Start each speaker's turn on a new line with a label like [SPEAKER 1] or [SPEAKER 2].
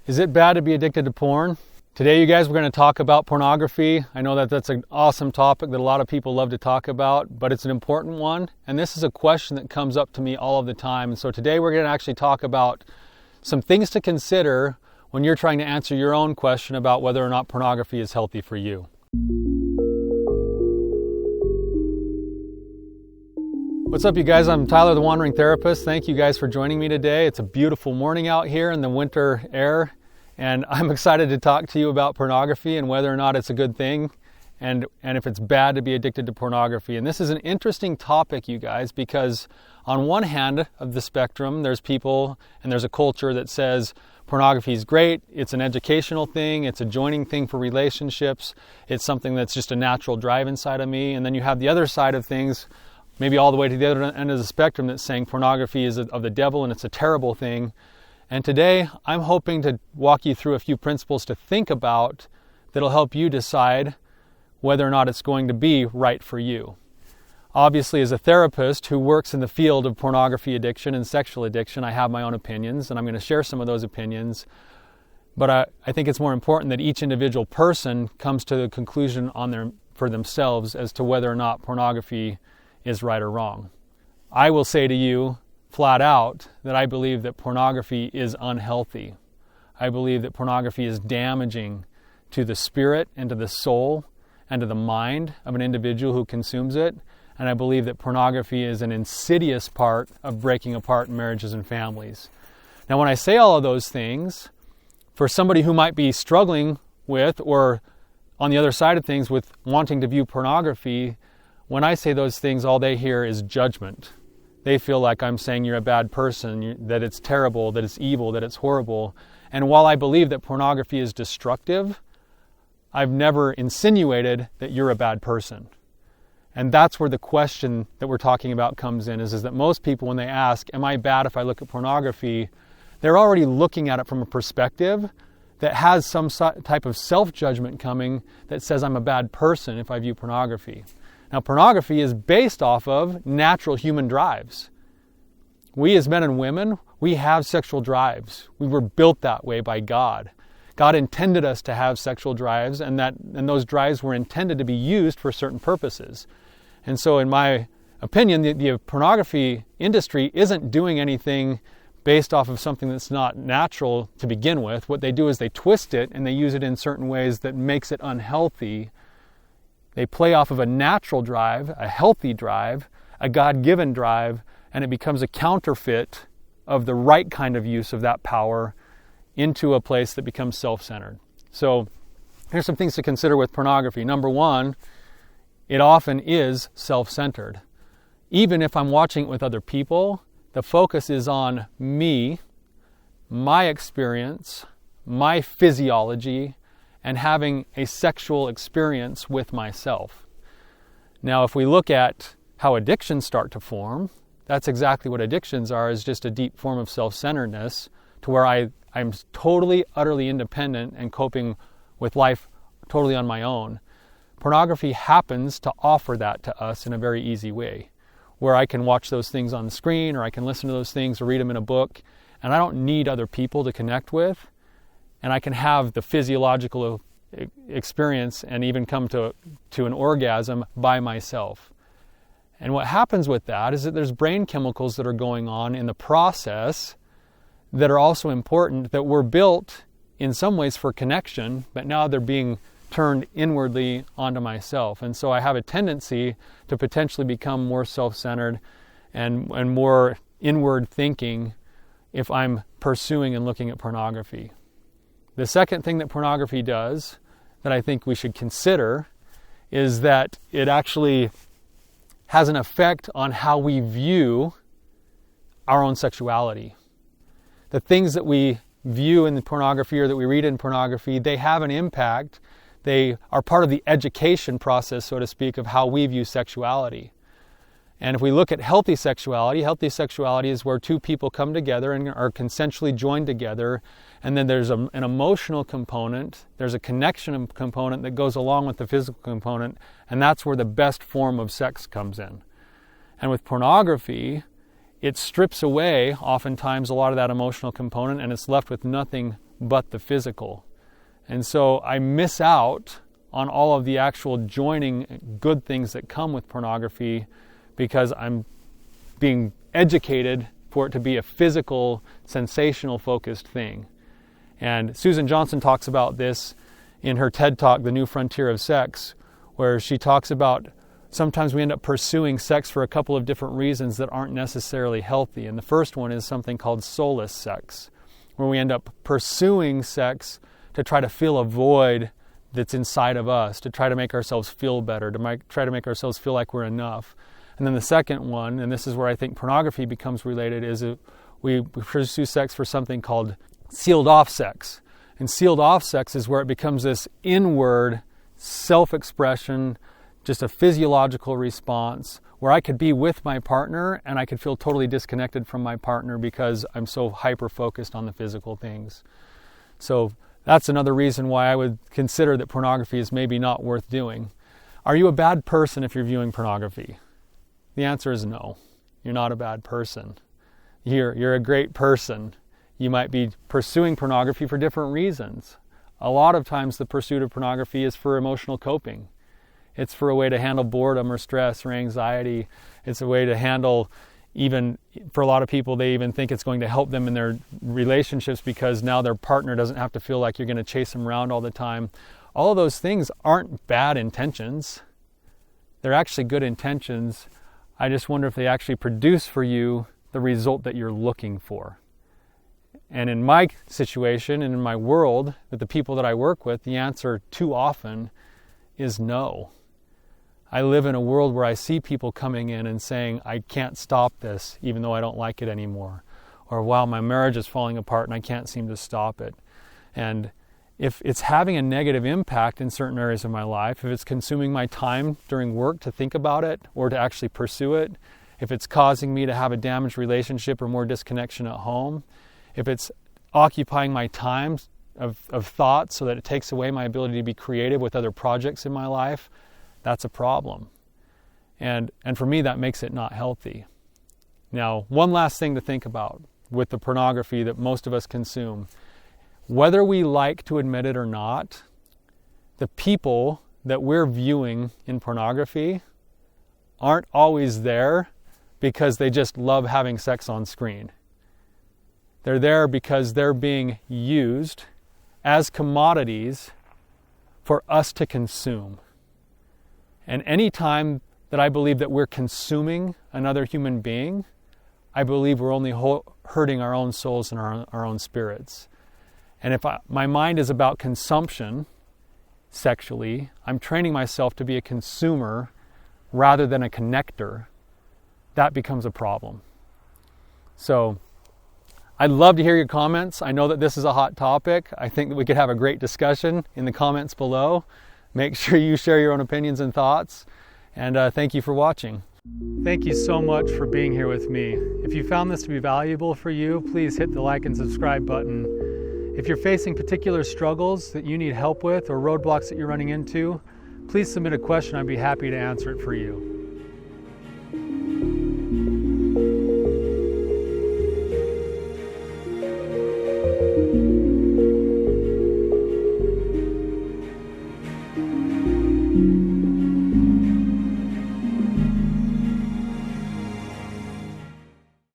[SPEAKER 1] Is it bad to be addicted to porn? Today, you guys, we're going to talk about pornography. I know that that's an awesome topic that a lot of people love to talk about, but it's an important one. And this is a question that comes up to me all of the time. And so today we're going to actually talk about some things to consider when you're trying to answer your own question about whether or not pornography is healthy for you. What's up, you guys? I'm Tyler, the Wandering Therapist. Thank you guys for joining me today. It's a beautiful morning out here in the winter air, and I'm excited to talk to you about pornography and whether or not it's a good thing and if it's bad to be addicted to pornography. And this is an interesting topic, you guys, because on one hand of the spectrum, there's people and there's a culture that says pornography is great, it's an educational thing, it's a joining thing for relationships, it's something that's just a natural drive inside of me. And then you have the other side of things, maybe all the way to the other end of the spectrum, that's saying pornography is of the devil and it's a terrible thing. And today, I'm hoping to walk you through a few principles to think about that'll help you decide whether or not it's going to be right for you. Obviously, as a therapist who works in the field of pornography addiction and sexual addiction, I have my own opinions, and I'm going to share some of those opinions. But I think it's more important that each individual person comes to the conclusion for themselves as to whether or not pornography is right or wrong. I will say to you flat out that I believe that pornography is unhealthy. I believe that pornography is damaging to the spirit and to the soul and to the mind of an individual who consumes it. And I believe that pornography is an insidious part of breaking apart marriages and families. Now, when I say all of those things, for somebody who might be struggling with, or on the other side of things with wanting to view pornography, when I say those things, all they hear is judgment. They feel like I'm saying you're a bad person, that it's terrible, that it's evil, that it's horrible. And while I believe that pornography is destructive, I've never insinuated that you're a bad person. And that's where the question that we're talking about comes in, is that most people, when they ask, am I bad if I look at pornography, they're already looking at it from a perspective that has some type of self-judgment coming that says I'm a bad person if I view pornography. Now, pornography is based off of natural human drives. We as men and women, we have sexual drives. We were built that way by God. God intended us to have sexual drives, and those drives were intended to be used for certain purposes. And so in my opinion, the pornography industry isn't doing anything based off of something that's not natural to begin with. What they do is they twist it and they use it in certain ways that makes it unhealthy. They play off of a natural drive, a healthy drive, a God-given drive, and it becomes a counterfeit of the right kind of use of that power into a place that becomes self-centered. So here's some things to consider with pornography. Number one, it often is self-centered. Even if I'm watching it with other people, the focus is on me, my experience, my physiology, and having a sexual experience with myself. Now, if we look at how addictions start to form, that's exactly what addictions are, is just a deep form of self-centeredness to where I'm totally, utterly independent and coping with life totally on my own. Pornography happens to offer that to us in a very easy way, where I can watch those things on the screen, or I can listen to those things or read them in a book, and I don't need other people to connect with. And I can have the physiological experience and even come to an orgasm by myself. And what happens with that is that there's brain chemicals that are going on in the process that are also important, that were built in some ways for connection, but now they're being turned inwardly onto myself. And so I have a tendency to potentially become more self-centered and more inward thinking if I'm pursuing and looking at pornography. The second thing that pornography does that I think we should consider is that it actually has an effect on how we view our own sexuality. The things that we view in the pornography or that we read in pornography, they have an impact. They are part of the education process, so to speak, of how we view sexuality. And if we look at healthy sexuality is where two people come together and are consensually joined together. And then there's an emotional component, there's a connection component that goes along with the physical component, and that's where the best form of sex comes in. And with pornography, it strips away oftentimes a lot of that emotional component, and it's left with nothing but the physical. And so I miss out on all of the actual joining good things that come with pornography because I'm being educated for it to be a physical, sensational focused thing. And Susan Johnson talks about this in her TED Talk, The New Frontier of Sex, where she talks about sometimes we end up pursuing sex for a couple of different reasons that aren't necessarily healthy. And the first one is something called soulless sex, where we end up pursuing sex to try to fill a void that's inside of us, to try to make ourselves feel better, to try to make ourselves feel like we're enough. And then the second one, and this is where I think pornography becomes related, is we pursue sex for something called sealed off sex. And sealed off sex is where it becomes this inward self-expression, just a physiological response where I could be with my partner and I could feel totally disconnected from my partner because I'm so hyper-focused on the physical things. So that's another reason why I would consider that pornography is maybe not worth doing. Are you a bad person if you're viewing pornography? The answer is no. You're not a bad person. You're a great person. You might be pursuing pornography for different reasons. A lot of times the pursuit of pornography is for emotional coping. It's for a way to handle boredom or stress or anxiety. It's a way to handle, even for a lot of people, they even think it's going to help them in their relationships because now their partner doesn't have to feel like you're going to chase them around all the time. All of those things aren't bad intentions. They're actually good intentions. I just wonder if they actually produce for you the result that you're looking for. And in my situation and in my world, with the people that I work with, the answer too often is no. I live in a world where I see people coming in and saying, I can't stop this even though I don't like it anymore. Or, wow, my marriage is falling apart and I can't seem to stop it. And if it's having a negative impact in certain areas of my life, if it's consuming my time during work to think about it or to actually pursue it, if it's causing me to have a damaged relationship or more disconnection at home, if it's occupying my time of thought so that it takes away my ability to be creative with other projects in my life, that's a problem. And for me, that makes it not healthy. Now, one last thing to think about with the pornography that most of us consume. Whether we like to admit it or not, the people that we're viewing in pornography aren't always there because they just love having sex on screen. They're there because they're being used as commodities for us to consume. And any time that I believe that we're consuming another human being, I believe we're only hurting our own souls and our own spirits. And if my mind is about consumption sexually, I'm training myself to be a consumer rather than a connector. That becomes a problem. So I'd love to hear your comments. I know that this is a hot topic. I think that we could have a great discussion in the comments below. Make sure you share your own opinions and thoughts. And thank you for watching. Thank you so much for being here with me. If you found this to be valuable for you, please hit the like and subscribe button. If you're facing particular struggles that you need help with or roadblocks that you're running into, please submit a question. I'd be happy to answer it for you.